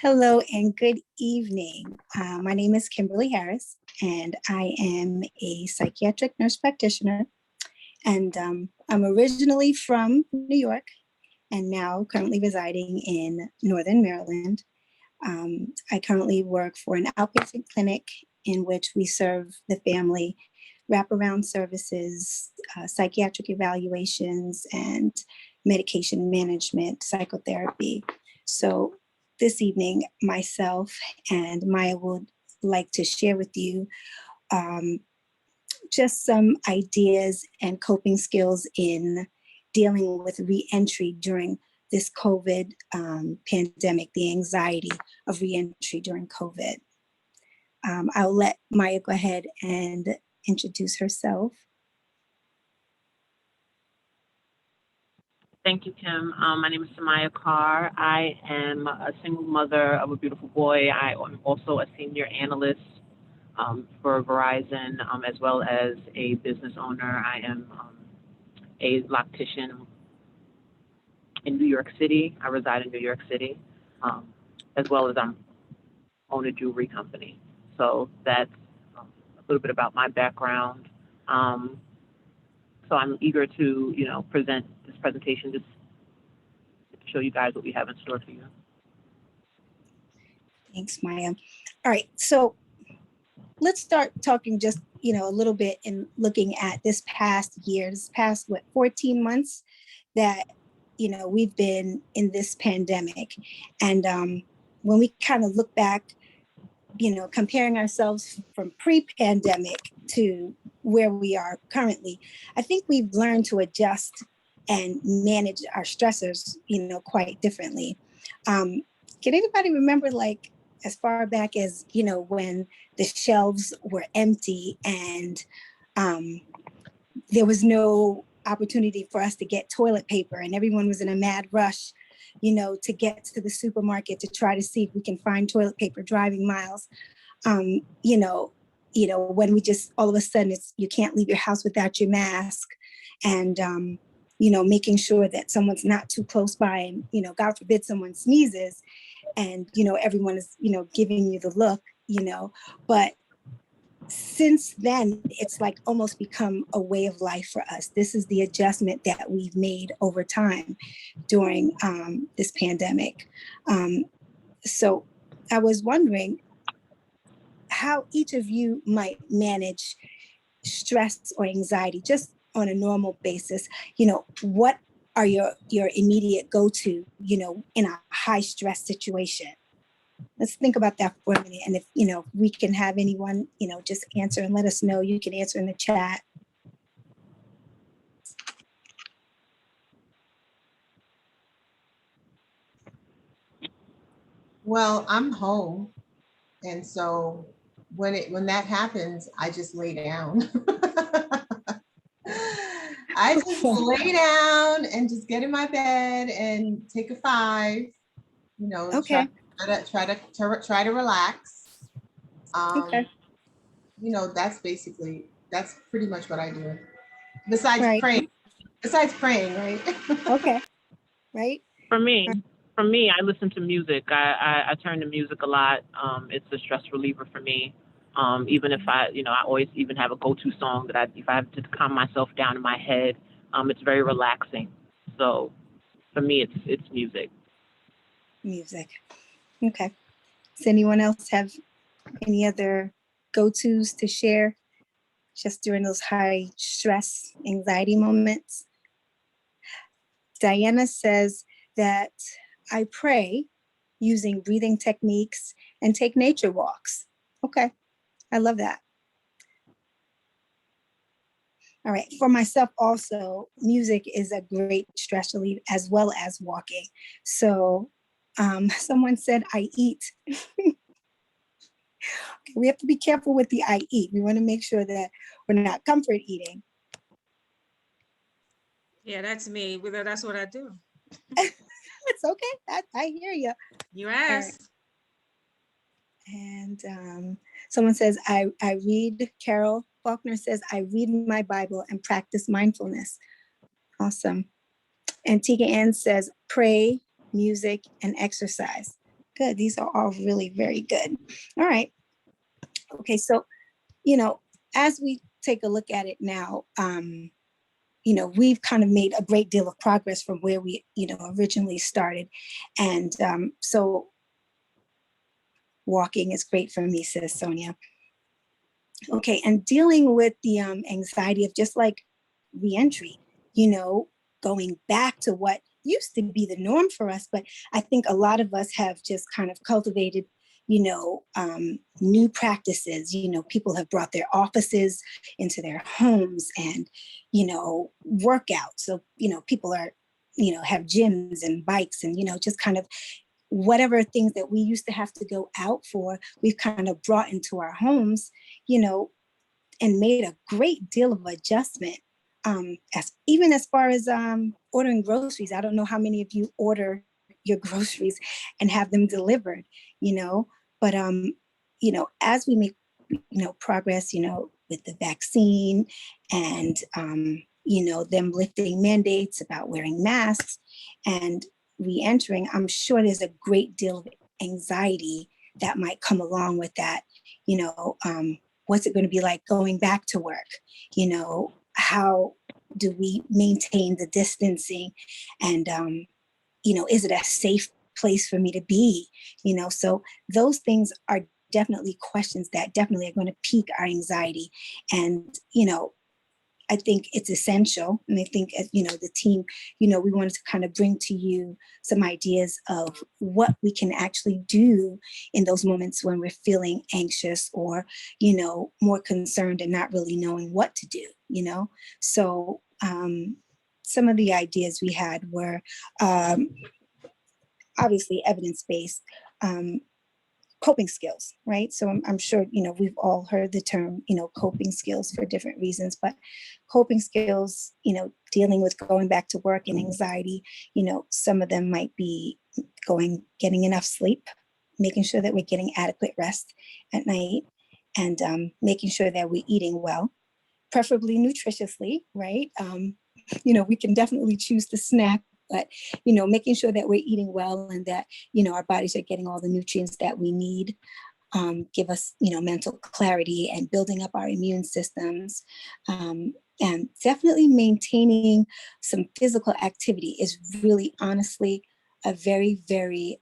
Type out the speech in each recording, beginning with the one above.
Hello and good evening. My name is Kimberly Harris, and I am a psychiatric nurse practitioner. And I'm originally from New York and now currently residing in Northern Maryland. I currently work for an outpatient clinic in which we serve the family wraparound services, psychiatric evaluations, and medication management, psychotherapy. So this evening, myself and Maya would like to share with you just some ideas and coping skills in dealing with reentry during this COVID pandemic, the anxiety of reentry during COVID. I'll let Maya go ahead and introduce herself. Thank you, Kim. My name is Samaya Carr. I am a single mother of a beautiful boy. I am also a senior analyst for Verizon, as well as a business owner. I am a loctician in New York City. I reside in New York City, as well as I own a jewelry company. So that's a little bit about my background. So I'm eager to, present this presentation, just to show you guys what we have in store for you. Thanks, Maya. All right, so let's start talking just, a little bit and looking at this past year, 14 months that, we've been in this pandemic. And when we kind of look back, comparing ourselves from pre-pandemic to where we are currently, I think we've learned to adjust and manage our stressors, quite differently. Can anybody remember, like, as far back as, when the shelves were empty and there was no opportunity for us to get toilet paper and everyone was in a mad rush, to get to the supermarket to try to see if we can find toilet paper, driving miles, when we just, all of a sudden you can't leave your house without your mask, and, making sure that someone's not too close by and, God forbid someone sneezes and, everyone is, giving you the look, but since then, it's like almost become a way of life for us. This is the adjustment that we've made over time during this pandemic. So I was wondering how each of you might manage stress or anxiety just on a normal basis. What are your immediate go-to, in a high stress situation? Let's think about that for a minute. And if, we can have anyone, just answer and let us know. You can answer in the chat. Well, I'm home. And so when that happens, I just lay down. I just lay down and just get in my bed and take a 5, Okay. try to relax. Okay. That's pretty much what I do. Besides praying, right? Okay. Right. For me, I listen to music. I turn to music a lot. It's a stress reliever for me. Even if I always even have a go-to song that if I have to calm myself down in my head, it's very relaxing. So for me, it's music. Music. Okay. Does anyone else have any other go-tos to share just during those high stress, anxiety moments? Diana says that I pray using breathing techniques and take nature walks. Okay, I love that. All right, for myself also, music is a great stress relief as well as walking. So someone said I eat. Okay, we have to be careful with the I eat. We want to make sure that we're not comfort eating. Yeah, that's me. That's what I do. It's okay. I hear you. You asked. Right. And someone says, I read, Carol Faulkner says, I read my Bible and practice mindfulness. Awesome. And Tika Ann says, pray, music, and exercise. good. These are all really very good. All right. Okay. So, as we take a look at it now, we've kind of made a great deal of progress from where we, originally started. And so walking is great for me, says Sonia. Okay, and dealing with the anxiety of just like reentry, going back to what used to be the norm for us. But I think a lot of us have just kind of cultivated, new practices. People have brought their offices into their homes and, workouts. So, people are, have gyms and bikes and, just kind of whatever things that we used to have to go out for, we've kind of brought into our homes, and made a great deal of adjustment. As far as ordering groceries, I don't know how many of you order your groceries and have them delivered, but as we make, progress, with the vaccine and, them lifting mandates about wearing masks and re-entering, I'm sure there's a great deal of anxiety that might come along with that. What's it going to be like going back to work? How do we maintain the distancing? And, is it a safe place for me to be? So those things are definitely questions that definitely are going to pique our anxiety. And, I think it's essential. And I think, as the team, we wanted to kind of bring to you some ideas of what we can actually do in those moments when we're feeling anxious or, more concerned and not really knowing what to do, So some of the ideas we had were obviously evidence-based, coping skills, right? So I'm sure, we've all heard the term, coping skills for different reasons, but coping skills, dealing with going back to work and anxiety, some of them might be getting enough sleep, making sure that we're getting adequate rest at night, and making sure that we're eating well, preferably nutritiously, right? We can definitely choose to snack, but, making sure that we're eating well and that, our bodies are getting all the nutrients that we need, give us, mental clarity and building up our immune systems. And definitely maintaining some physical activity is really honestly a very, very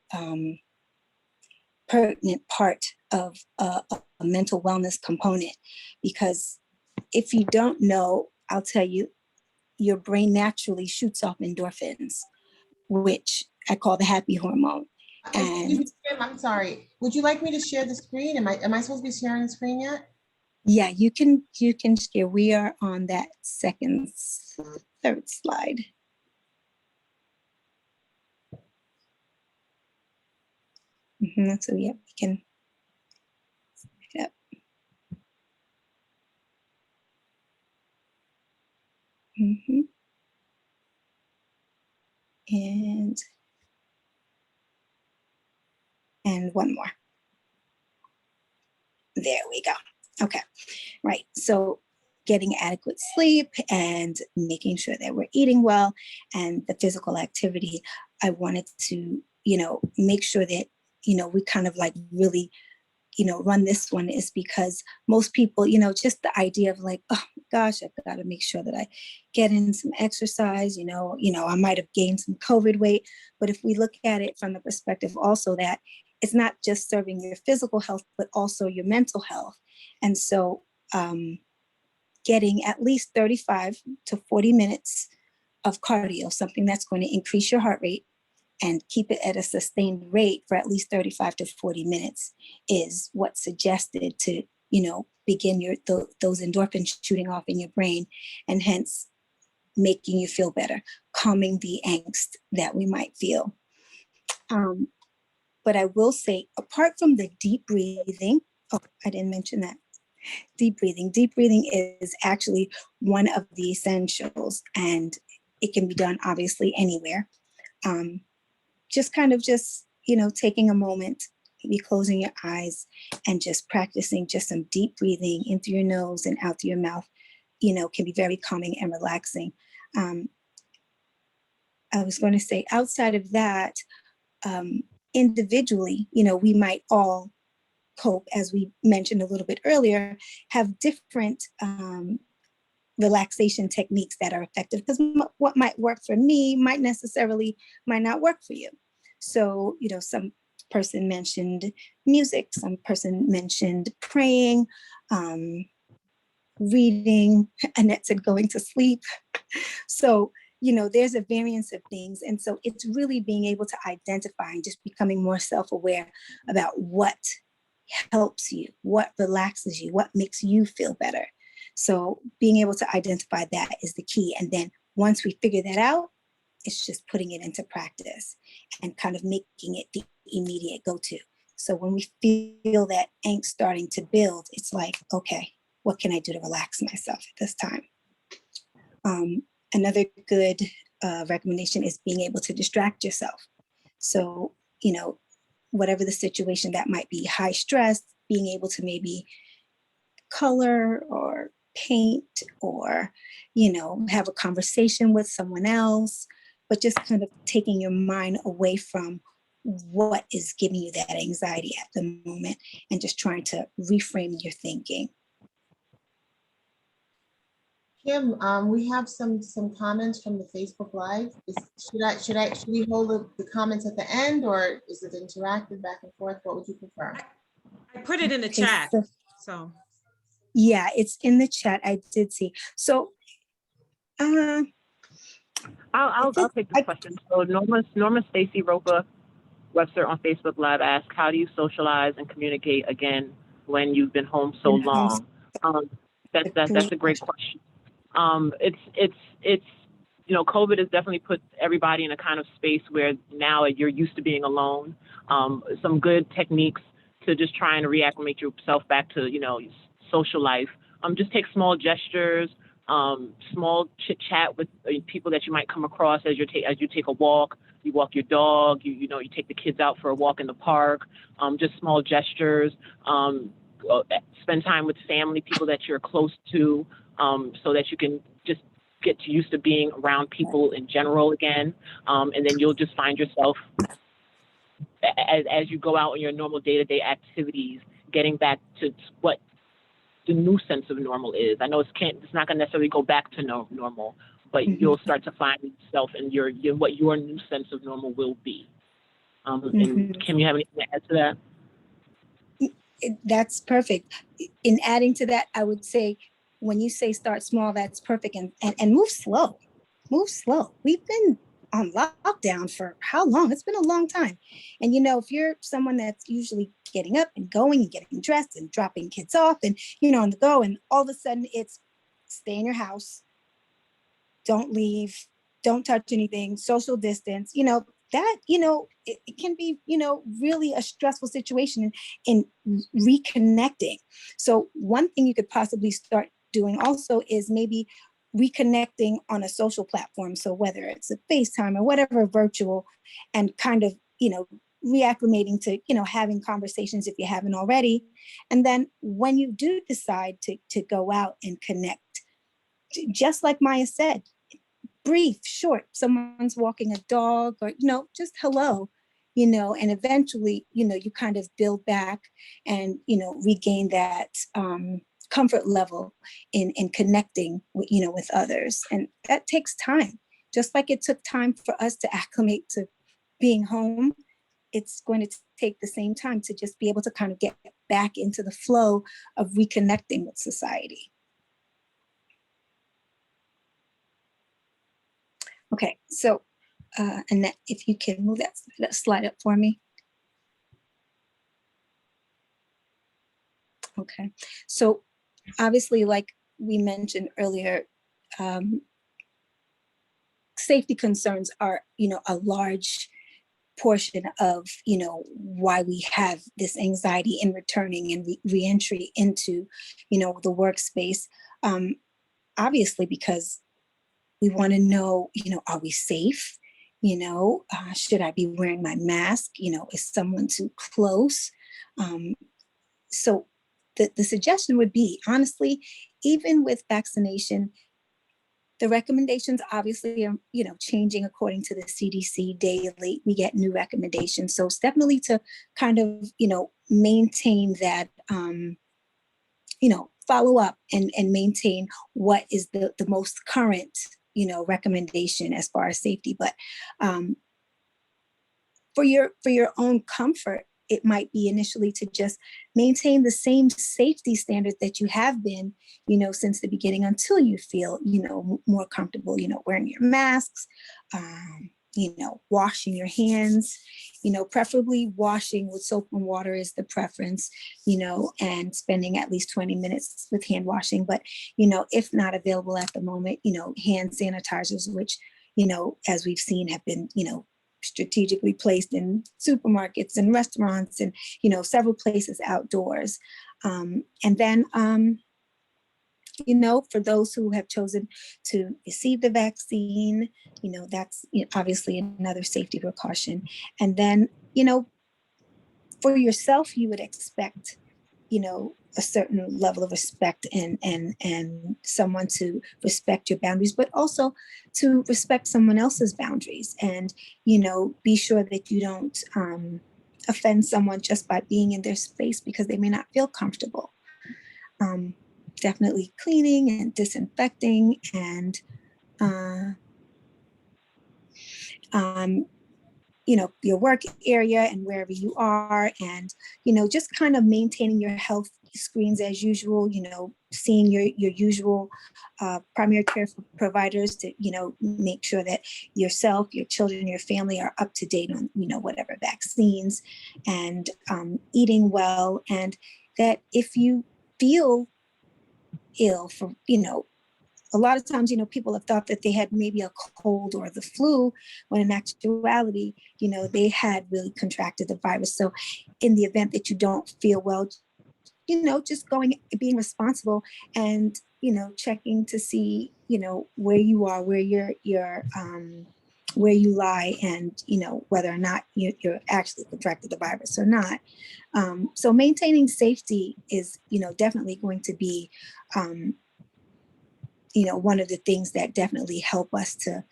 pertinent part of a mental wellness component, because if you don't know, I'll tell you, your brain naturally shoots off endorphins, which I call the happy hormone. And I'm sorry. Would you like me to share the screen? Am I supposed to be sharing the screen yet? yeah, you can share. We are on that third slide. So yeah, we can. Yep. And one more. There we go. Okay, right. So getting adequate sleep and making sure that we're eating well and the physical activity. I wanted to, make sure that, we kind of like really, run this one is because most people, just the idea of like, oh my gosh, I've got to make sure that I get in some exercise, I might have gained some COVID weight. But if we look at it from the perspective also that it's not just serving your physical health, but also your mental health. And so getting at least 35 to 40 minutes of cardio, something that's going to increase your heart rate and keep it at a sustained rate for at least 35 to 40 minutes is what's suggested to, begin those endorphins shooting off in your brain, and hence making you feel better, calming the angst that we might feel. But I will say, apart from the deep breathing, I didn't mention that. Deep breathing is actually one of the essentials, and it can be done obviously anywhere. Just taking a moment, maybe closing your eyes and just practicing just some deep breathing in through your nose and out through your mouth, can be very calming and relaxing. I was going to say, outside of that, individually, we might all cope, as we mentioned a little bit earlier, have different relaxation techniques that are effective, because what might work for me might not work for you. So, some person mentioned music, some person mentioned praying, reading, Annette said going to sleep. So, there's a variance of things. And so it's really being able to identify and just becoming more self-aware about what helps you, what relaxes you, what makes you feel better. So being able to identify that is the key. And then once we figure that out, it's just putting it into practice and kind of making it the immediate go-to. So when we feel that angst starting to build, it's like, okay, what can I do to relax myself at this time? Another good recommendation is being able to distract yourself. So, whatever the situation that might be, high stress, being able to maybe color or paint or, have a conversation with someone else, but just kind of taking your mind away from what is giving you that anxiety at the moment and just trying to reframe your thinking. Kim, we have some comments from the Facebook Live. Should we hold the comments at the end, or is it interactive back and forth? What would you prefer? I put it in the chat. So yeah, it's in the chat. I did see. So I'll take this question. So Norma Stacy Roper Webster on Facebook Live asked, how do you socialize and communicate again when you've been home so long? That's a great question. It's COVID has definitely put everybody in a kind of space where now you're used to being alone. Some good techniques to just trying to reacclimate yourself back to social life. Just take small gestures, small chit chat with people that you might come across as you take a walk. You walk your dog. You take the kids out for a walk in the park. Just small gestures. Spend time with family, people that you're close to, so that you can just get used to being around people in general again. And then you'll just find yourself as you go out in your normal day-to-day activities, getting back to what the new sense of normal is. I know it's not going to necessarily go back to normal, but you'll start to find yourself in what your new sense of normal will be. And Kim, you have anything to add to that? That's perfect. In adding to that, I would say when you say start small, that's perfect. And move slow. Move slow. We've been on lockdown for how long? It's been a long time. And if you're someone that's usually getting up and going and getting dressed and dropping kids off and on the go, and all of a sudden it's stay in your house, don't leave, don't touch anything, social distance, that, it can be, really a stressful situation in reconnecting. So one thing you could possibly start doing also is maybe reconnecting on a social platform. So whether it's a FaceTime or whatever virtual, and kind of, reacclimating to, having conversations if you haven't already. And then when you do decide to go out and connect, just like Maya said, brief, short, someone's walking a dog or, just hello, and eventually, you kind of build back and, regain that comfort level in connecting with others. And that takes time. Just like it took time for us to acclimate to being home, it's going to take the same time to just be able to kind of get back into the flow of reconnecting with society. Okay, so Annette, if you can move that slide up for me. Okay, so obviously, like we mentioned earlier, safety concerns are, a large portion of, why we have this anxiety in returning and reentry into, the workspace. Obviously, because we want to know, are we safe? Should I be wearing my mask? Is someone too close? So the suggestion would be, honestly, even with vaccination, The recommendations obviously are, changing according to the CDC daily. We get new recommendations. So it's definitely to kind of, maintain that, follow up and maintain what is the most current, recommendation as far as safety. But for your own comfort, it might be initially to just maintain the same safety standard that you have been, since the beginning until you feel, more comfortable, wearing your masks, washing your hands, preferably washing with soap and water is the preference, and spending at least 20 minutes with hand washing. But, if not available at the moment, hand sanitizers, which, as we've seen have been, strategically placed in supermarkets and restaurants and, several places outdoors. And then, for those who have chosen to receive the vaccine, that's obviously another safety precaution. And then, for yourself, you would expect, a certain level of respect and someone to respect your boundaries, but also to respect someone else's boundaries and, be sure that you don't offend someone just by being in their space because they may not feel comfortable. Definitely cleaning and disinfecting and, your work area and wherever you are, and, just kind of maintaining your health screens as usual, seeing your usual primary care providers to, make sure that yourself, your children, your family are up to date on, whatever vaccines and eating well. And that if you feel ill from, a lot of times, people have thought that they had maybe a cold or the flu, when in actuality, they had really contracted the virus. So in the event that you don't feel well, just being responsible and, checking to see, where you are, where where you lie and, whether or not you're actually contracted the virus or not. So maintaining safety is, definitely going to be, one of the things that definitely help us to,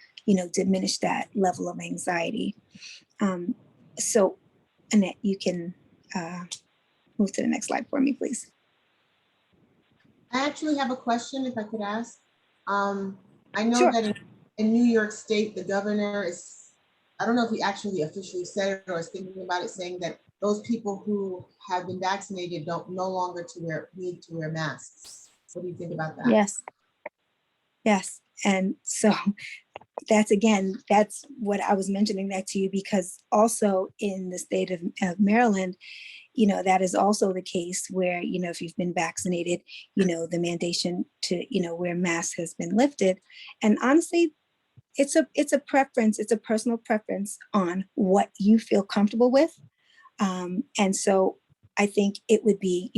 diminish that level of anxiety. So Annette, you can move to the next slide for me, please. I actually have a question, if I could ask. I know Sure. that in New York State, the governor is, I don't know if he actually officially said it or is thinking about it, saying that those people who have been vaccinated don't no longer need to wear masks. What do you think about that? Yes. And so that's what I was mentioning that to you, because also in the state of Maryland, that is also the case where, if you've been vaccinated, the mandation to, wear masks has been lifted. And honestly, it's a preference, it's a personal preference on what you feel comfortable with. And so I think it would be,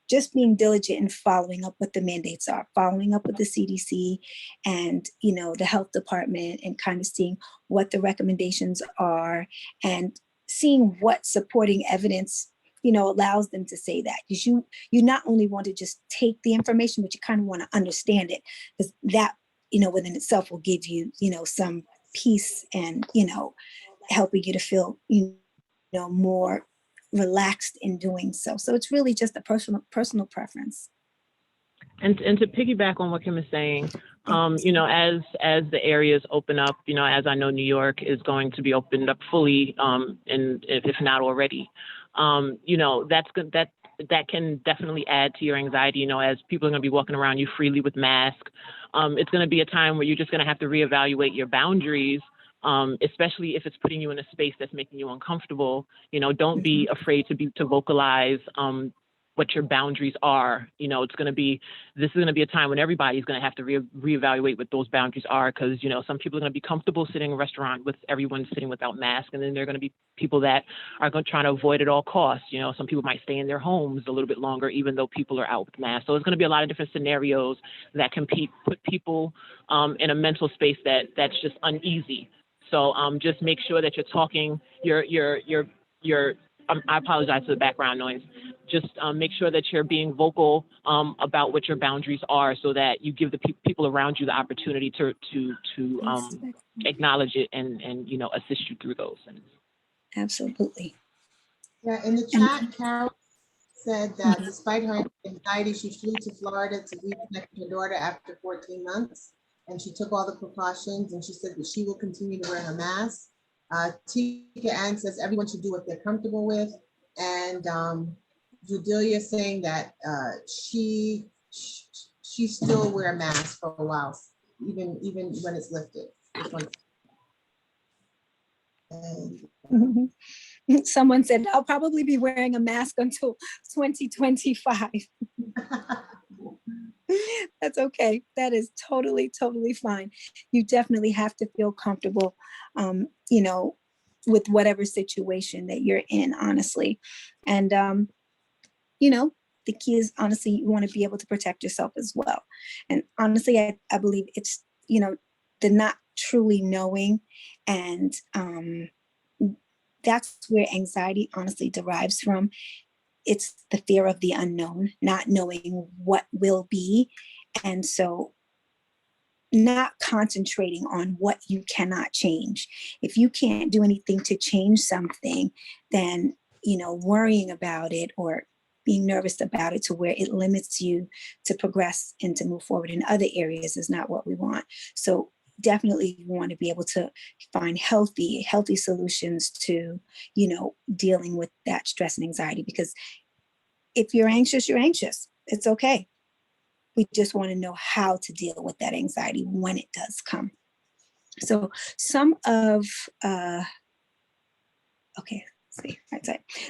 just being diligent in following up what the mandates are, following up with the CDC and, the health department, and kind of seeing what the recommendations are and seeing what supporting evidence, allows them to say that. Because you not only want to just take the information, but you kind of want to understand it, because that, within itself will give you, some peace and, helping you to feel, more relaxed in doing so. So it's really just a personal preference. And to piggyback on what Kim is saying, as the areas open up, as I know New York is going to be opened up fully, and if not already, that's good. That can definitely add to your anxiety. As people are going to be walking around you freely with masks, it's going to be a time where you're just going to have to reevaluate your boundaries. Especially if it's putting you in a space that's making you uncomfortable. Don't be afraid to vocalize what your boundaries are. This is going to be a time when everybody's going to have to reevaluate what those boundaries are, because some people are going to be comfortable sitting in a restaurant with everyone sitting without masks, and then there are going to be people that are going to try to avoid at all costs. Some people might stay in their homes a little bit longer even though people are out with masks. So it's going to be a lot of different scenarios that can put people in a mental space that's just uneasy. So just make sure that you're talking, I apologize for the background noise. just make sure that you're being vocal about what your boundaries are, so that you give the people around you the opportunity to acknowledge it and assist you through those things. Absolutely. Yeah, in the chat, Carol said that despite her anxiety, she flew to Florida to reconnect with her daughter after 14 months. And she took all the precautions, and she said that she will continue to wear her mask. Tika Ann says everyone should do what they're comfortable with. And Judelia saying that she still wear a mask for a while, even when it's lifted. And someone said, I'll probably be wearing a mask until 2025. That's okay. That is totally fine. You definitely have to feel comfortable, with whatever situation that you're in, honestly. And, the key is, honestly, you want to be able to protect yourself as well. And honestly, I believe it's, the not truly knowing, and that's where anxiety honestly derives from. It's the fear of the unknown, not knowing what will be. And so not concentrating on what you cannot change. If you can't do anything to change something, then, worrying about it or being nervous about it to where it limits you to progress and to move forward in other areas is not what we want. So definitely you want to be able to find healthy solutions to, dealing with that stress and anxiety, because if you're anxious, you're anxious. It's okay. We just want to know how to deal with that anxiety when it does come. So some of,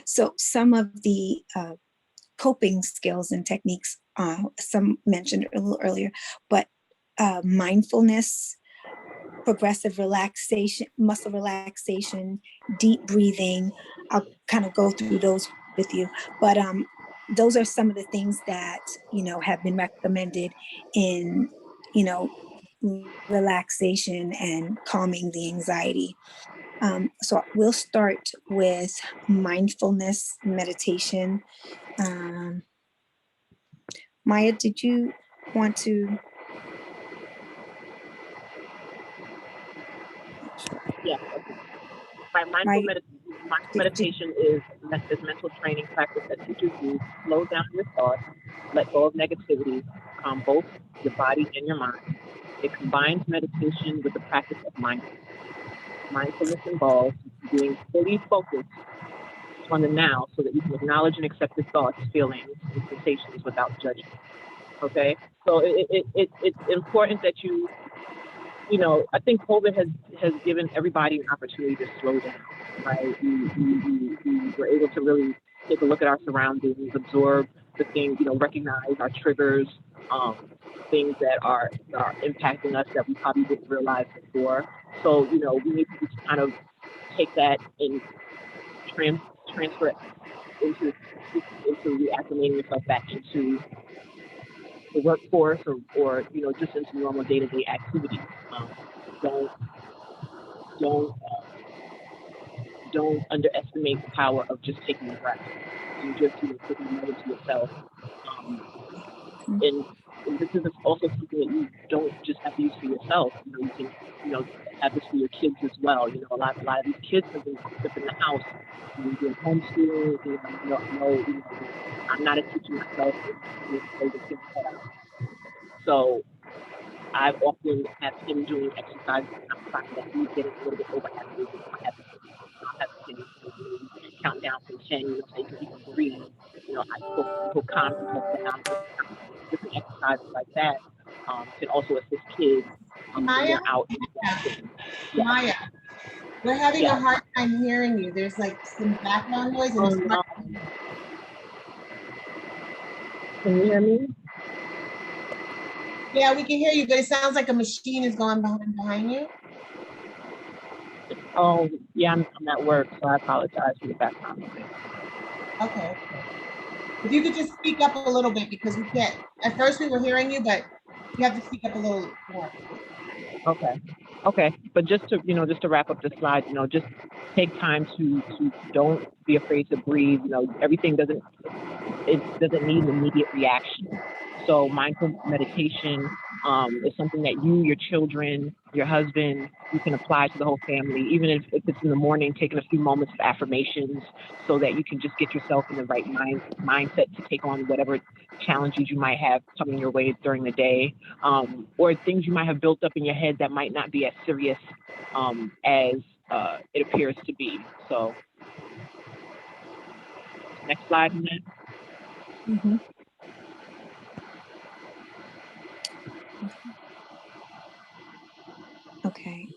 So some of the coping skills and techniques, some mentioned a little earlier, but mindfulness, progressive relaxation, muscle relaxation, deep breathing. I'll kind of go through those with you, but those are some of the things that, have been recommended in, relaxation and calming the anxiety. So we'll start with mindfulness meditation. Maya, did you want to? Yeah. By mindful meditation is mental training practice that teaches you to slow down your thoughts, let go of negativity, calm both your body and your mind. It combines meditation with the practice of mindfulness. Mindfulness involves being fully focused on the now, so that you can acknowledge and accept your thoughts, feelings, and sensations without judgment. Okay? So it's important that I think COVID has given everybody an opportunity to slow down, right? We were able to really take a look at our surroundings, absorb the things, recognize our triggers, things that are impacting us that we probably didn't realize before. So, we need to just kind of take that and transfer it into reacclimating yourself back into the workforce or just into normal day-to-day activities. Don't underestimate the power of just taking a breath and just taking a moment to yourself. And this is also something that you don't just have to use for yourself. You can have this for your kids as well. A lot of these kids have been cooped up in the house. Doing homeschooling. I'm not a teacher myself. So I've often had him doing exercises, and I'm finding that he's getting a little bit overactive. I have to count down from 10, so he can breathe. He'll calm himself down. Different exercises like that can also assist kids Maya? out. Yeah. Maya, we're having a hard time hearing you. There's like some background noise. And Can you hear me? Yeah, we can hear you, but it sounds like a machine is going behind you. Oh, yeah, I'm at work, so I apologize for the background noise. Okay. If you could just speak up a little bit, because we can't. At first we were hearing you, but you have to speak up a little more. Okay. Okay, but just to wrap up the slide, just take time to don't be afraid to breathe. Everything doesn't need an immediate reaction. So mindful meditation is something that you, your children, your husband, you can apply to the whole family, even if it's in the morning, taking a few moments of affirmations so that you can just get yourself in the right mindset to take on whatever challenges you might have coming your way during the day, or things you might have built up in your head that might not be as serious as it appears to be. So next slide, Annette. Mm-hmm. Okay.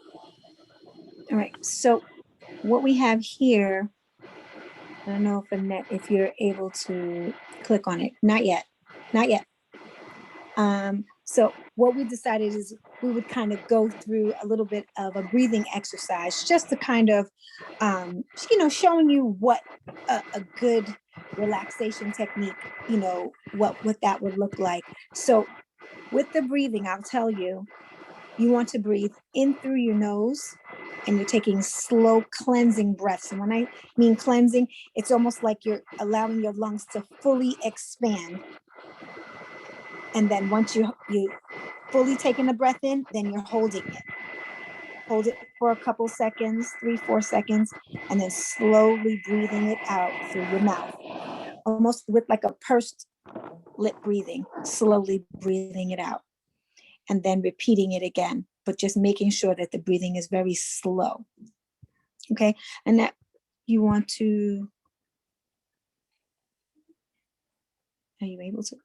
All right. So what we have here, I don't know if Annette, if you're able to click on it. Not yet. Not yet. So what we decided is we would kind of go through a little bit of a breathing exercise just to kind of, showing you what a good relaxation technique, what that would look like. So with the breathing, I'll tell you, you want to breathe in through your nose and you're taking slow cleansing breaths. And when I mean cleansing, it's almost like you're allowing your lungs to fully expand. And then once you fully taking the breath in, then you're holding it. Hold it for a couple seconds, 3-4 seconds, and then slowly breathing it out through your mouth, almost with like a pursed lip breathing, slowly breathing it out, and then repeating it again, but just making sure that the breathing is very slow. Okay, and that you want to, are you able to?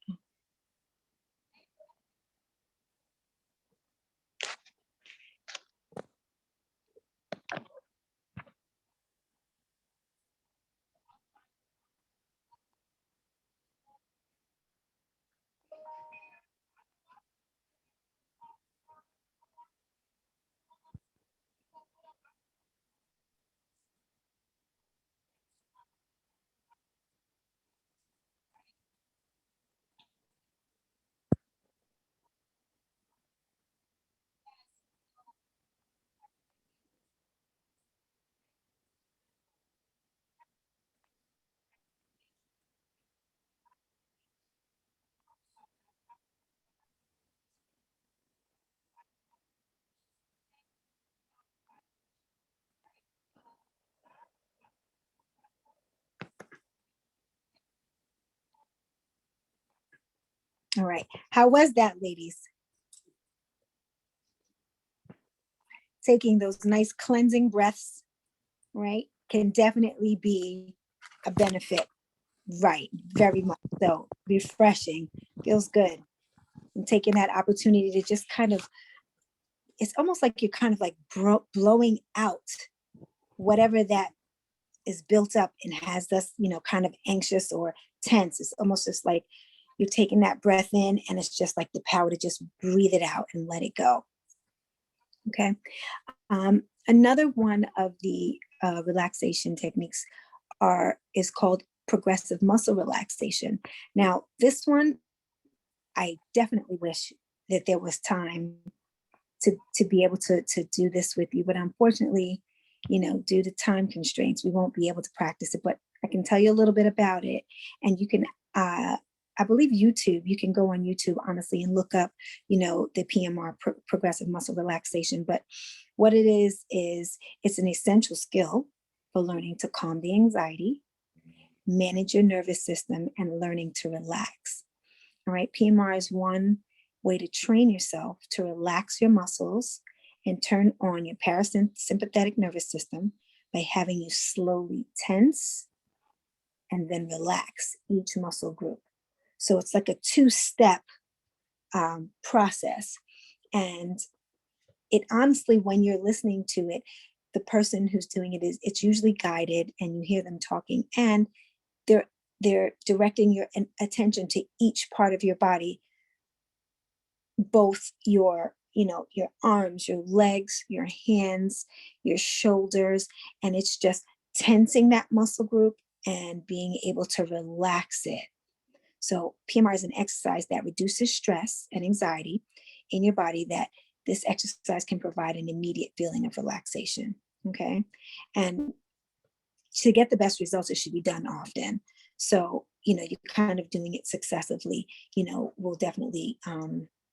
All right, how was that, ladies? Taking those nice cleansing breaths, right, can definitely be a benefit. Right, very much so. Refreshing, feels good. And taking that opportunity to just kind of, it's almost like you're kind of like blowing out whatever that is built up and has us, kind of anxious or tense. It's almost just like you're taking that breath in and it's just like the power to just breathe it out and let it go. Okay. Another one of the relaxation techniques is called progressive muscle relaxation. Now, this one, I definitely wish that there was time to be able to do this with you, but unfortunately, due to time constraints, we won't be able to practice it. But I can tell you a little bit about it, and you can. I believe YouTube. You can go on YouTube, honestly, and look up, the PMR, progressive muscle relaxation. But what it is it's an essential skill for learning to calm the anxiety, manage your nervous system, and learning to relax. All right, PMR is one way to train yourself to relax your muscles and turn on your parasympathetic nervous system by having you slowly tense and then relax each muscle group. So it's like a two-step process. And it honestly, when you're listening to it, the person who's doing it's usually guided and you hear them talking, and they're directing your attention to each part of your body, both your arms, your legs, your hands, your shoulders, and it's just tensing that muscle group and being able to relax it. So PMR is an exercise that reduces stress and anxiety in your body that this exercise can provide an immediate feeling of relaxation. Okay. And to get the best results, it should be done often. So, you're kind of doing it successively, will definitely,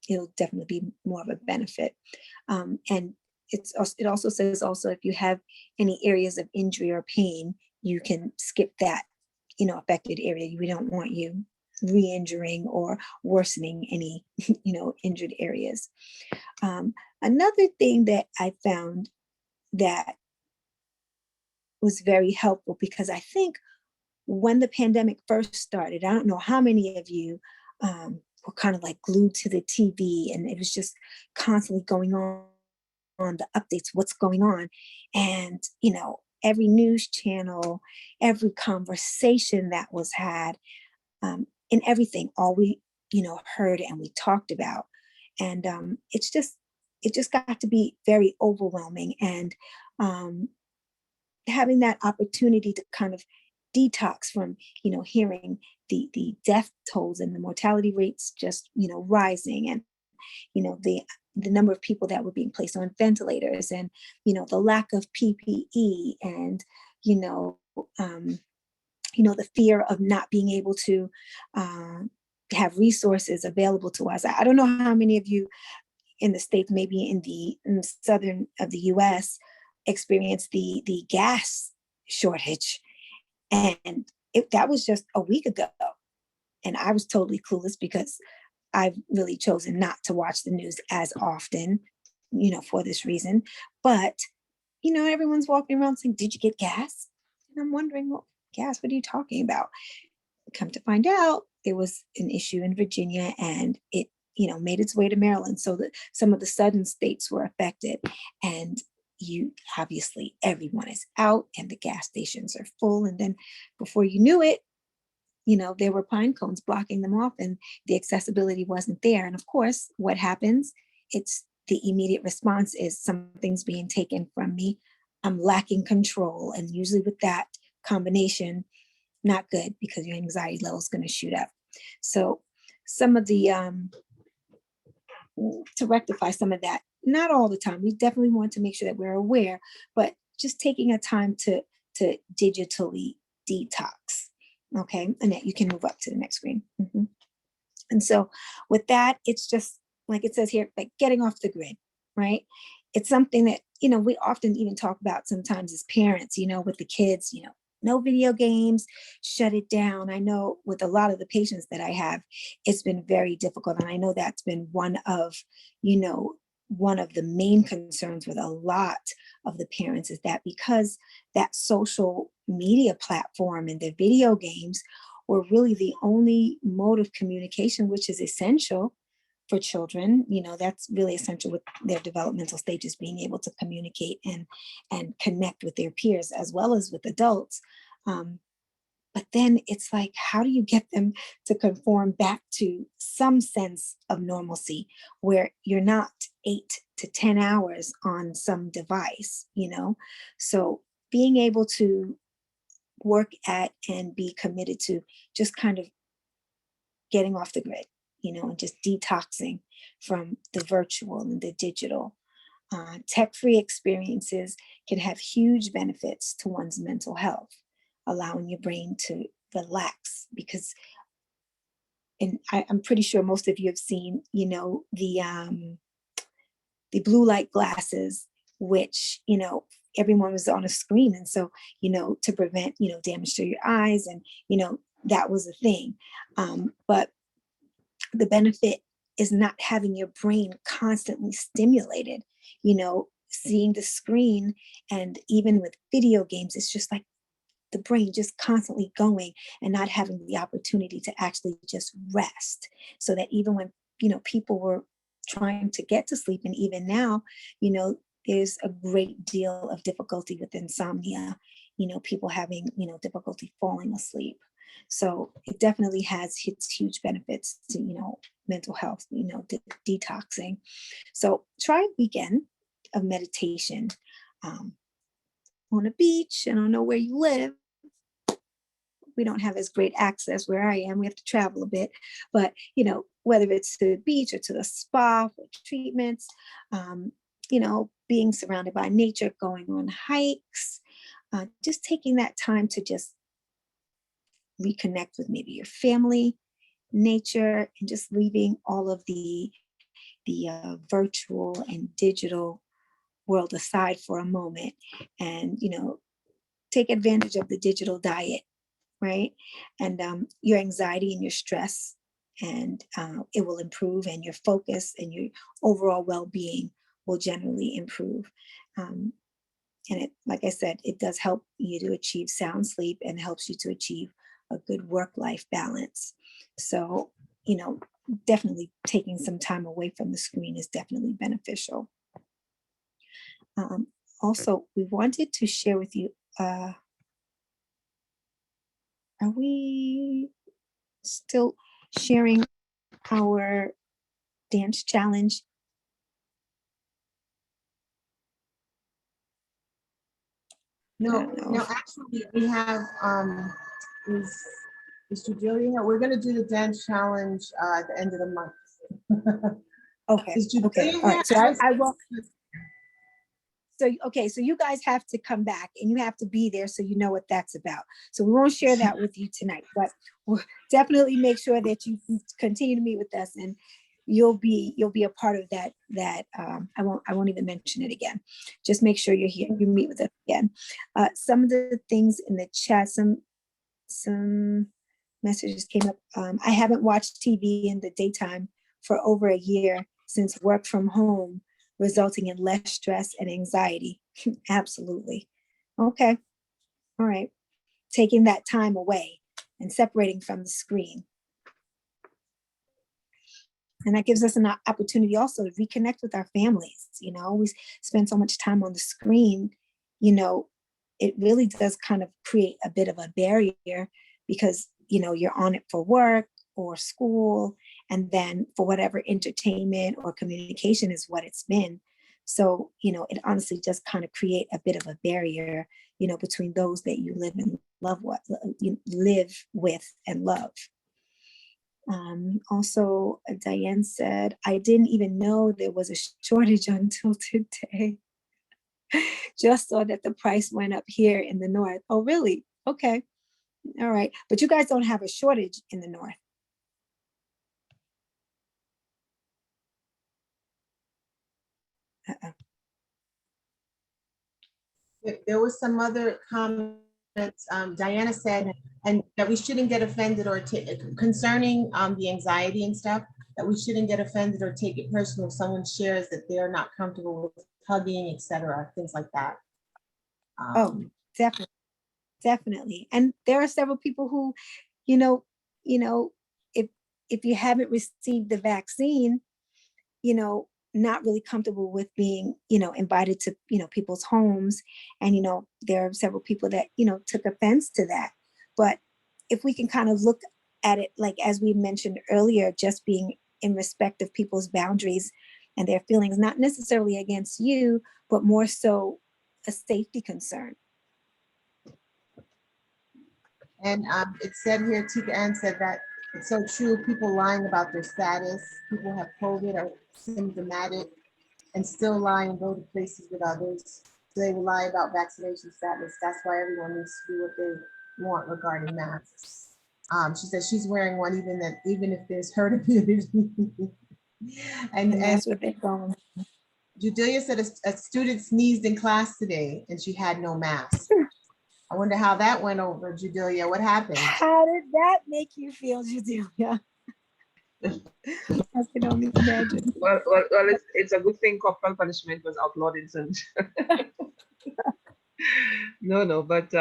it'll definitely be more of a benefit. And it also says also, if you have any areas of injury or pain, you can skip that, affected area. We don't want you re-injuring or worsening any, injured areas. Another thing that I found that was very helpful, because I think when the pandemic first started, I don't know how many of you were kind of like glued to the TV, and it was just constantly going on the updates, what's going on. And, every news channel, every conversation that was had, and everything, all we, heard and we talked about. And it just got to be very overwhelming. And having that opportunity to kind of detox from, hearing the death tolls and the mortality rates just, rising, and, the number of people that were being placed on ventilators, and, the lack of PPE, and, the fear of not being able to have resources available to us. I don't know how many of you in the States, maybe in the southern of the US, experienced the gas shortage. And that was just a week ago. And I was totally clueless, because I've really chosen not to watch the news as often, for this reason. But, everyone's walking around saying, did you get gas? And I'm wondering, well, gas, what are you talking about? Come to find out, there was an issue in Virginia, and it, made its way to Maryland. So that some of the southern states were affected. And obviously everyone is out and the gas stations are full. And then before you knew it, there were pine cones blocking them off, and the accessibility wasn't there. And of course, what happens? It's the immediate response is, something's being taken from me. I'm lacking control. And usually with that combination, not good, because your anxiety level is going to shoot up. So some of the, to rectify some of that, not all the time, we definitely want to make sure that we're aware, but just taking a time to digitally detox. Okay, Annette, you can move up to the next screen. And so with that, it's just like it says here, like getting off the grid, right? It's something that, we often even talk about sometimes as parents, with the kids, no video games, shut it down. I know with a lot of the patients that I have, it's been very difficult. And I know that's been one of the main concerns with a lot of the parents, is that because that social media platform and the video games were really the only mode of communication, which is essential for children. That's really essential with their developmental stages, being able to communicate and connect with their peers as well as with adults. But then it's like, how do you get them to conform back to some sense of normalcy, where you're not 8 to 10 hours on some device, So being able to work at and be committed to just kind of getting off the grid, and just detoxing from the virtual and the digital. Tech-free experiences can have huge benefits to one's mental health, allowing your brain to relax, because, and I'm pretty sure most of you have seen, the blue light glasses, which, everyone was on a screen. And so, to prevent, damage to your eyes, and, that was a thing. But the benefit is not having your brain constantly stimulated, seeing the screen. And even with video games, it's just like the brain just constantly going and not having the opportunity to actually just rest. So that even when, people were trying to get to sleep, and even now, there's a great deal of difficulty with insomnia, people having, difficulty falling asleep. So it definitely has its huge benefits to, mental health, detoxing. So try a weekend of meditation on a beach. I don't know where you live. We don't have as great access where I am. We have to travel a bit, but, whether it's to the beach or to the spa for treatments, being surrounded by nature, going on hikes, just taking that time to just reconnect with maybe your family, nature, and just leaving all of the virtual and digital world aside for a moment, and take advantage of the digital diet, right? And your anxiety and your stress, and it will improve, and your focus and your overall well-being will generally improve. And it, like I said, it does help you to achieve sound sleep and helps you to achieve a good work-life balance. So, definitely taking some time away from the screen is definitely beneficial. Also, we wanted to share with you, are we still sharing our dance challenge? No, actually, we have, is Judelia, we're gonna do the dance challenge at the end of the month. Okay, Is Judelia okay, all right, so I will. So, okay, so you guys have to come back and you have to be there so you know what that's about. So we won't share that with you tonight, but we'll definitely make sure that you continue to meet with us, and you'll be a part of that. I won't even mention it again. Just make sure you're here, you meet with us again. Some of the things in the chat, some messages came up. I haven't watched TV in the daytime for over a year since work from home, resulting in less stress and anxiety. Absolutely. Okay. All right. Taking that time away and separating from the screen. And that gives us an opportunity also to reconnect with our families. We spend so much time on the screen, it really does kind of create a bit of a barrier, because, you're on it for work or school, and then for whatever entertainment or communication is what it's been. So, it honestly just kind of create a bit of a barrier, between those that you live and love, live with and love. Also, Diane said, I didn't even know there was a shortage until today. Just saw that the price went up here in the north. Oh, really? Okay. All right. But you guys don't have a shortage in the north. Uh-oh. There was some other comments, Diana said, and that we shouldn't get offended or concerning the anxiety and stuff, that we shouldn't get offended or take it personal if someone shares that they're not comfortable with hugging, etc., things like that. Oh, definitely. And there are several people who, if you haven't received the vaccine, not really comfortable with being, invited to, people's homes. And, there are several people that, took offense to that. But if we can kind of look at it, like, as we mentioned earlier, just being in respect of people's boundaries and their feelings, not necessarily against you, but more so a safety concern. And it said here, Tika Ann said that it's so true, people lying about their status, people have COVID or symptomatic and still lie and go to places with others. So they will lie about vaccination status. That's why everyone needs to do what they want regarding masks. She said she's wearing one even if there's herd immunity. and that's what they're going. Judelia said a student sneezed in class today and she had no mask. I wonder how that went over, Judelia. What happened? How did that make you feel, Judelia? I can only imagine. Well, it's a good thing corporal punishment was outlawed in St. No, but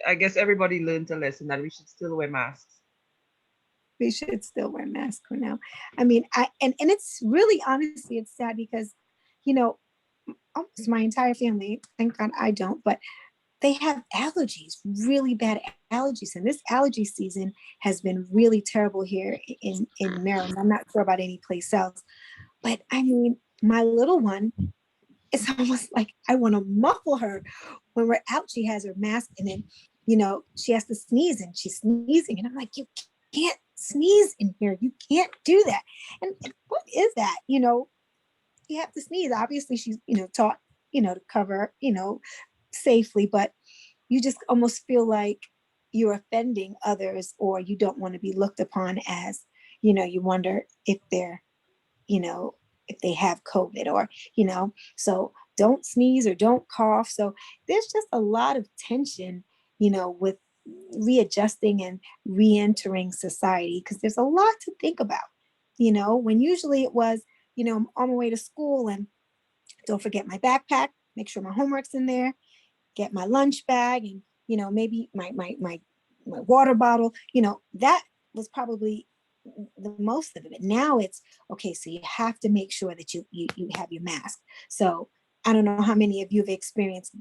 I guess everybody learned a lesson that we should still wear masks. We should still wear masks for now. I mean, and it's really, honestly, it's sad because, almost my entire family, thank God I don't, but they have allergies, really bad allergies. And this allergy season has been really terrible here in Maryland. I'm not sure about any place else, but I mean, my little one, it's almost like I want to muffle her when we're out. She has her mask, and then, she has to sneeze and she's sneezing. And I'm like, you can't sneeze in here. You can't do that. And what is that? You have to sneeze. Obviously she's, taught, to cover, safely, but you just almost feel like you're offending others, or you don't want to be looked upon as, you wonder if they're, if they have COVID, or, so don't sneeze or don't cough. So there's just a lot of tension, with readjusting and re-entering society, because there's a lot to think about, when usually it was, I'm on my way to school and don't forget my backpack, make sure my homework's in there, get my lunch bag, and, maybe my water bottle, that was probably the most of it. Now it's okay. So you have to make sure that you have your mask. So I don't know how many of you have experienced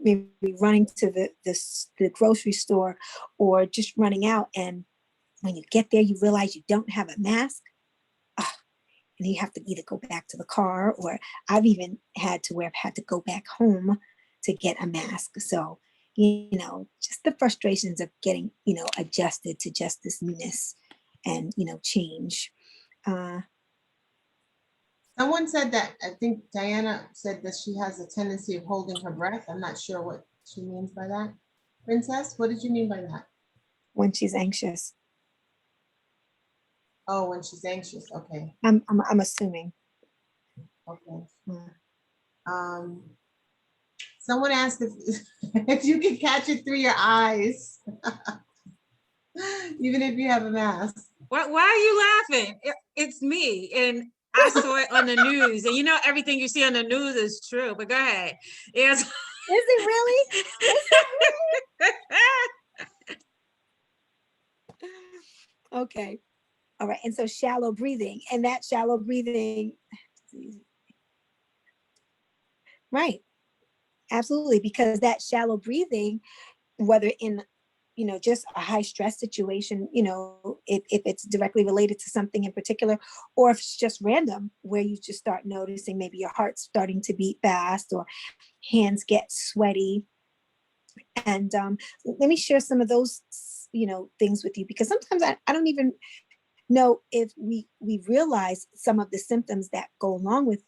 maybe running to the grocery store, or just running out, and when you get there, you realize you don't have a mask. And you have to either go back to the car, or I've even had to where I've had to go back home to get a mask. So, just the frustrations of getting, adjusted to just this newness and, change. Someone said that, I think Diana said that she has a tendency of holding her breath. I'm not sure what she means by that. Princess, what did you mean by that? When she's anxious. Oh, when she's anxious. Okay. I'm assuming. Okay. Yeah. Someone asked if you can catch it through your eyes, even if you have a mask. Why are you laughing? It's me, and I saw it on the news, and everything you see on the news is true. But go ahead. Yes. Is it really? Is it really? Okay. All right. And so shallow breathing, and that shallow breathing, right. Absolutely. Because that shallow breathing, whether in, just a high stress situation, if it's directly related to something in particular, or if it's just random, where you just start noticing maybe your heart's starting to beat fast, or hands get sweaty. And let me share some of those, things with you, because sometimes I don't even know if we realize some of the symptoms that go along with,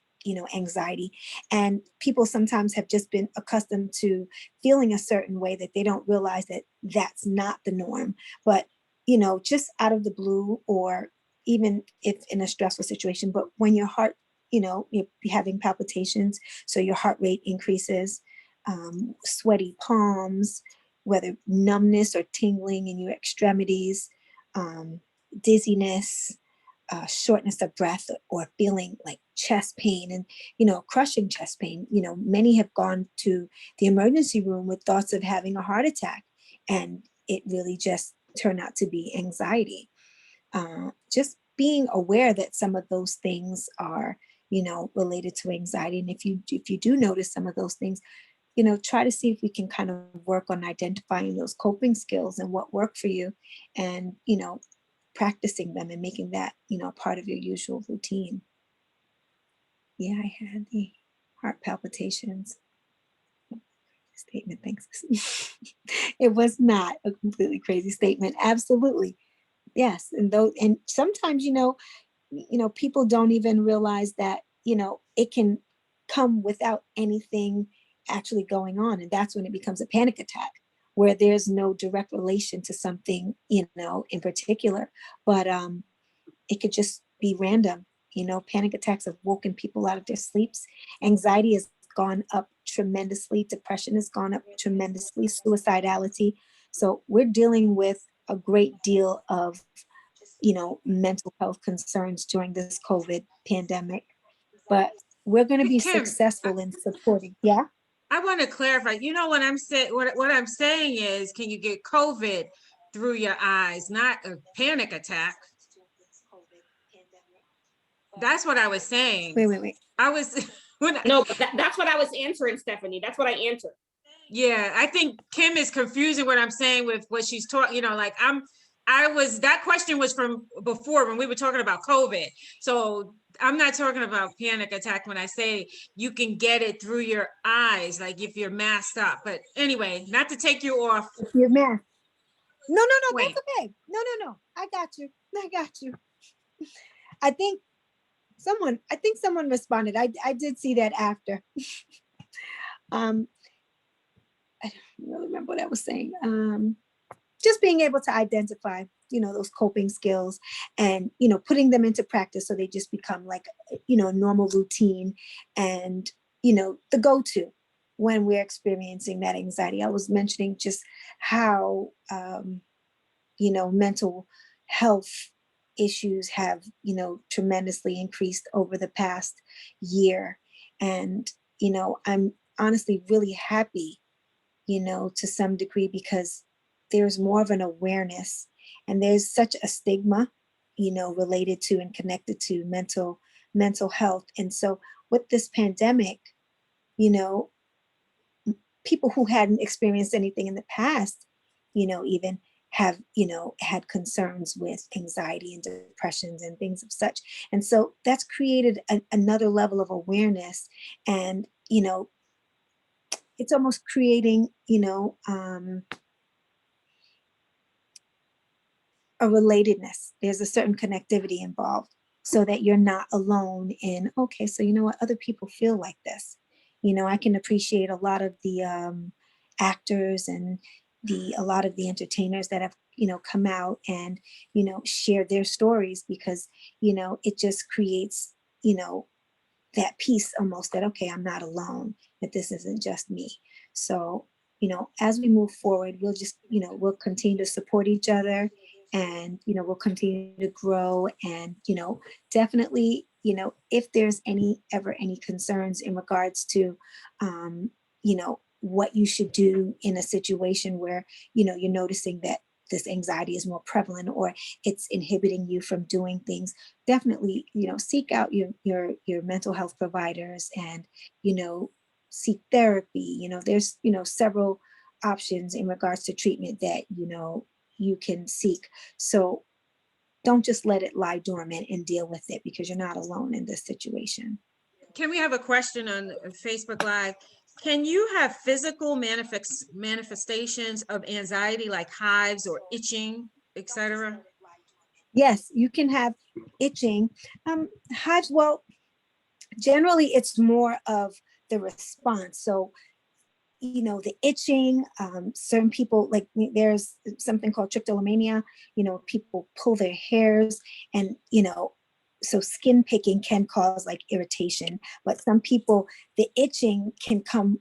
anxiety. And people sometimes have just been accustomed to feeling a certain way, that they don't realize that that's not the norm. But, just out of the blue, or even if in a stressful situation, but when your heart, you're having palpitations, so your heart rate increases, sweaty palms, whether numbness or tingling in your extremities, dizziness, shortness of breath, or feeling like chest pain, and, crushing chest pain. Many have gone to the emergency room with thoughts of having a heart attack, and it really just turned out to be anxiety. Just being aware that some of those things are, related to anxiety. And if you do notice some of those things, try to see if we can kind of work on identifying those coping skills and what work for you, and, practicing them and making that, part of your usual routine. Yeah, I had the heart palpitations. Statement, thanks. It was not a completely crazy statement. Absolutely. Yes. And sometimes, people don't even realize that, it can come without anything actually going on. And that's when it becomes a panic attack, where there's no direct relation to something, in particular, but it could just be random. Panic attacks have woken people out of their sleeps. Anxiety has gone up tremendously. Depression has gone up tremendously. Suicidality. So we're dealing with a great deal of, mental health concerns during this COVID pandemic, but we're going to be Kim, successful in supporting. Yeah. I want to clarify. What I'm saying. What I'm saying is, can you get COVID through your eyes, not a panic attack? That's what I was saying. Wait. I was No, but that's what I was answering, Stephanie. That's what I answered. Yeah, I think Kim is confusing what I'm saying with what she's talking. That question was from before when we were talking about COVID. So I'm not talking about panic attack when I say you can get it through your eyes, like if you're masked up. But anyway, not to take you off. If you're masked. No, Wait. that's okay. No. I got you. I think someone responded. I did see that after. Um, I don't really remember what I was saying. Just being able to identify, those coping skills and, putting them into practice so they just become like, normal routine and, the go-to when we're experiencing that anxiety. I was mentioning just how, mental health issues have, tremendously increased over the past year. And, I'm honestly really happy, to some degree, because there's more of an awareness and there's such a stigma, related to and connected to mental health. And so with this pandemic, you know, people who hadn't experienced anything in the past, even have, had concerns with anxiety and depressions and things of such. And so that's created another level of awareness. And, it's almost creating, a relatedness. There's a certain connectivity involved so that you're not alone in, okay, so you know what, other people feel like this. I can appreciate a lot of the actors and a lot of the entertainers that have, come out and, shared their stories, because, it just creates, that piece almost that, okay, I'm not alone, that this isn't just me. So, as we move forward, we'll just, we'll continue to support each other, and, we'll continue to grow. And, definitely, if there's ever any concerns in regards to, what you should do in a situation where, you're noticing that this anxiety is more prevalent or it's inhibiting you from doing things, definitely, seek out your mental health providers and, seek therapy. There's, several options in regards to treatment that, you can seek. So don't just let it lie dormant and deal with it, because you're not alone in this situation. Can we have a question on Facebook Live? Can you have physical manifestations of anxiety like hives or itching, etc.? Yes, you can have itching. Hives, well, generally it's more of the response. So, the itching, certain people, like there's something called trichotillomania, people pull their hairs and, so skin picking can cause like irritation, but some people, the itching can come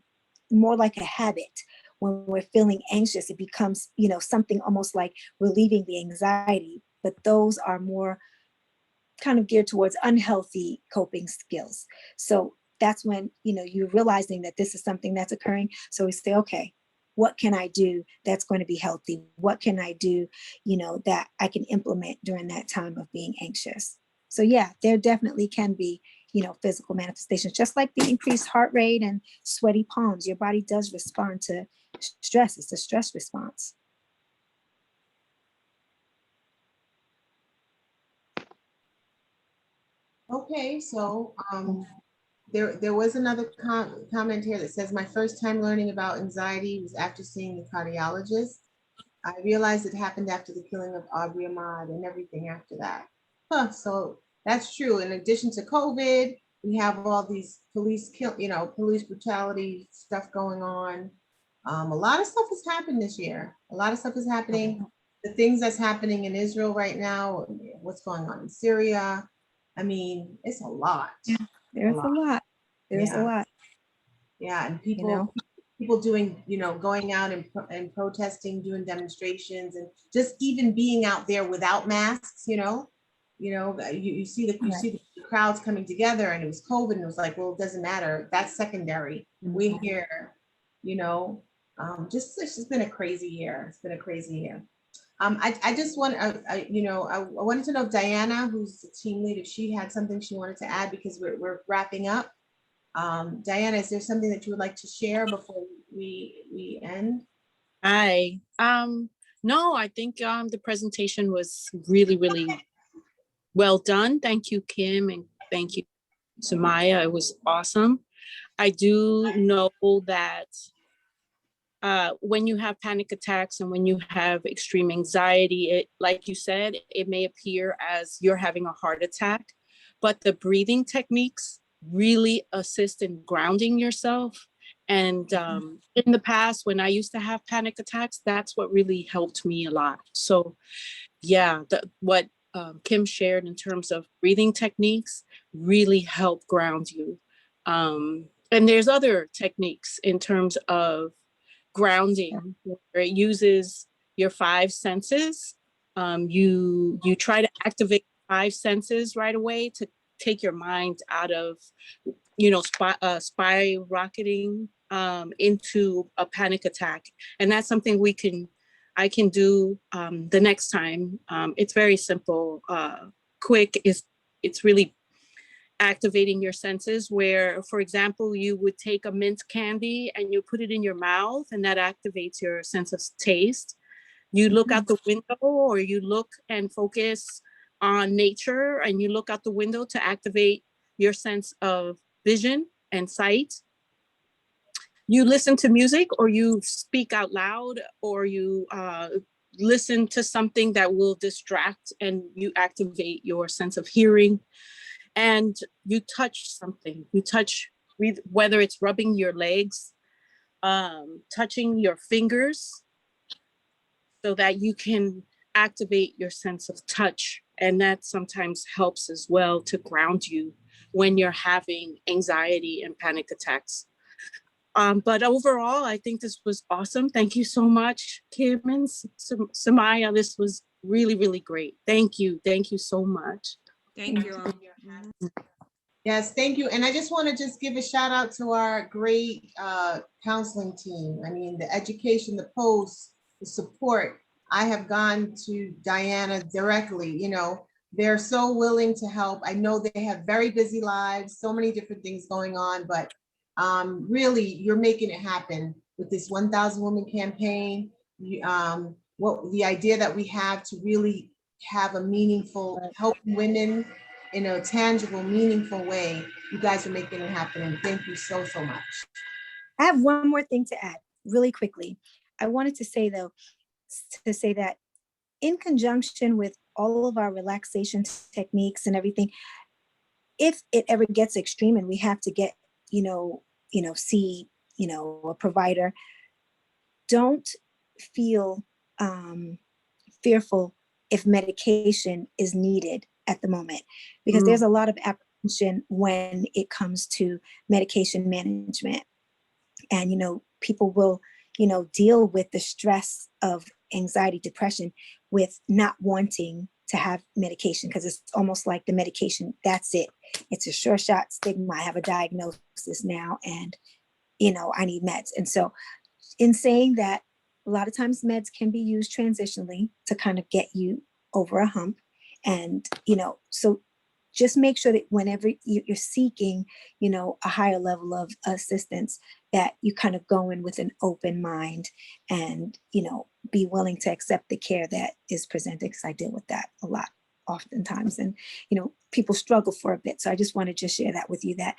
more like a habit. When we're feeling anxious, it becomes, something almost like relieving the anxiety, but those are more kind of geared towards unhealthy coping skills. So that's when, you're realizing that this is something that's occurring. So we say, okay, what can I do that's going to be healthy? What can I do, that I can implement during that time of being anxious? So yeah, there definitely can be, physical manifestations, just like the increased heart rate and sweaty palms. Your body does respond to stress. It's a stress response. Okay, so there was another comment here that says, my first time learning about anxiety was after seeing the cardiologist. I realized it happened after the killing of Aubrey Ahmad and everything after that. So that's true. In addition to COVID, we have all these police brutality stuff going on. A lot of stuff has happened this year. A lot of stuff is happening. The things that's happening in Israel right now, what's going on in Syria. I mean, it's a lot. There's a lot. There's a lot. Yeah, and people doing, going out and protesting, doing demonstrations, and just even being out there without masks, you see the crowds coming together, and it was COVID, and it was like, well, it doesn't matter. That's secondary. We're here, it's just been a crazy year. It's been a crazy year. I just want, I wanted to know if Diana, who's the team lead, if she had something she wanted to add, because we're wrapping up. Diana, is there something that you would like to share before we end? Hi. No, I think the presentation was really, really well done. Thank you, Kim, and thank you, Samaya. It was awesome. I do know that when you have panic attacks and when you have extreme anxiety, it, like you said, it may appear as you're having a heart attack, but the breathing techniques really assist in grounding yourself. And in the past, when I used to have panic attacks, that's what really helped me a lot. So yeah, what Kim shared in terms of breathing techniques really help ground you. And there's other techniques in terms of grounding where it uses your five senses. You try to activate five senses right away to take your mind out of, skyrocketing into a panic attack. And that's something I can do the next time. It's very simple, quick. It's really activating your senses where, for example, you would take a mint candy and you put it in your mouth and that activates your sense of taste. You look out the window or you look and focus on nature and you look out the window to activate your sense of vision and sight. You listen to music or you speak out loud or you listen to something that will distract and you activate your sense of hearing. And you touch something, whether it's rubbing your legs, touching your fingers so that you can activate your sense of touch. And that sometimes helps as well to ground you when you're having anxiety and panic attacks. But overall, I think this was awesome. Thank you so much, Kim and Samaya. This was really, really great. Thank you. Thank you so much. Thank you. Yes, thank you. And I just want to just give a shout out to our great counseling team. I mean, the education, the posts, the support. I have gone to Diana directly, they're so willing to help. I know they have very busy lives, so many different things going on, but really you're making it happen with this 1,000 Women campaign. What the idea that we have to really have a meaningful help women in a tangible, meaningful way. You guys are making it happen, and thank you so, so much. I have one more thing to add really quickly. I wanted to say that in conjunction with all of our relaxation techniques and everything, if it ever gets extreme and we have to get, see, a provider, don't feel fearful if medication is needed at the moment, because there's a lot of apprehension when it comes to medication management. And, people will, deal with the stress of anxiety, depression with not wanting to have medication, because it's almost like the medication, that's it. It's a sure shot stigma. I have a diagnosis now and, I need meds. And so in saying that, a lot of times meds can be used transitionally to kind of get you over a hump. And, so just make sure that whenever you're seeking, a higher level of assistance, that you kind of go in with an open mind and, be willing to accept the care that is presented, because I deal with that a lot oftentimes. And, people struggle for a bit. So I just want to just share that with you that,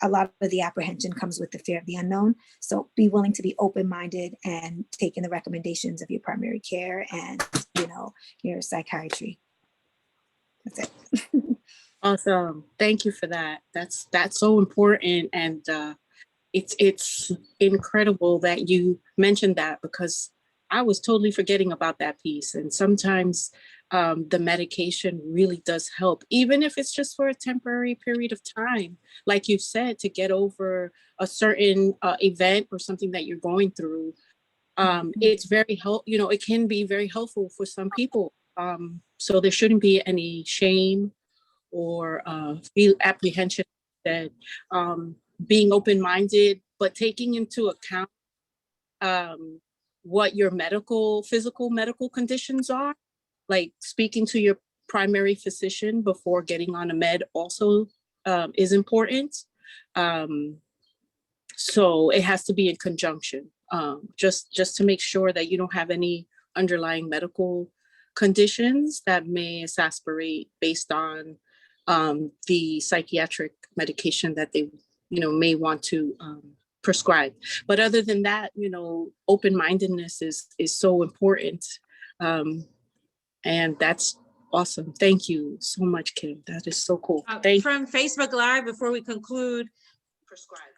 a lot of the apprehension comes with the fear of the unknown. So be willing to be open-minded and taking the recommendations of your primary care and, your psychiatry. That's it. Awesome. Thank you for that. That's so important. And it's incredible that you mentioned that, because I was totally forgetting about that piece. And sometimes the medication really does help, even if it's just for a temporary period of time, like you said, to get over a certain event or something that you're going through. It's very it can be very helpful for some people. So there shouldn't be any shame or feel apprehension, that being open-minded, but taking into account what your physical medical conditions are, like speaking to your primary physician before getting on a med also is important. So it has to be in conjunction, just to make sure that you don't have any underlying medical conditions that may exacerbate based on the psychiatric medication that they may want to prescribe. But other than that, you know, open-mindedness is so important. And that's awesome. Thank you so much, Kim. That is so cool. Thank you. From Facebook Live, before we conclude,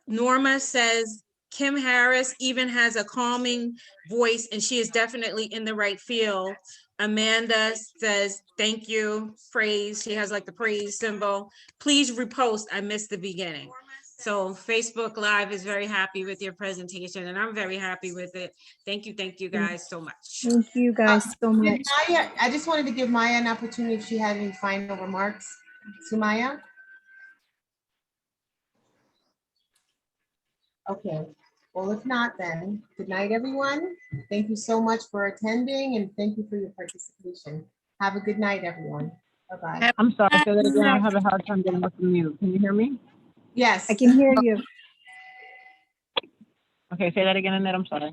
Norma says, Kim Harris even has a calming voice and she is definitely in the right field. Amanda says, thank you, praise. She has like the praise symbol. Please repost, I missed the beginning. So Facebook Live is very happy with your presentation and I'm very happy with it. Thank you guys so much. Thank you guys so much. Maya, I just wanted to give Maya an opportunity if she had any final remarks. Sumaya? Okay, well, if not, then good night, everyone. Thank you so much for attending and thank you for your participation. Have a good night, everyone. Bye-bye. I'm sorry, say that again. I'm having a hard time getting off the mute. Can you hear me? Yes. I can hear you. Okay, say that again, Annette. I'm sorry.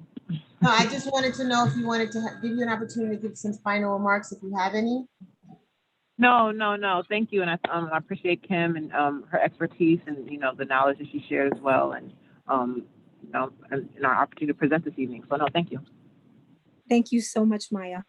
No, I just wanted to know if you wanted to give you an opportunity to give some final remarks, if you have any. No. Thank you, and I appreciate Kim and her expertise and the knowledge that she shared as well, and and our opportunity to present this evening. So no, thank you. Thank you so much, Maya.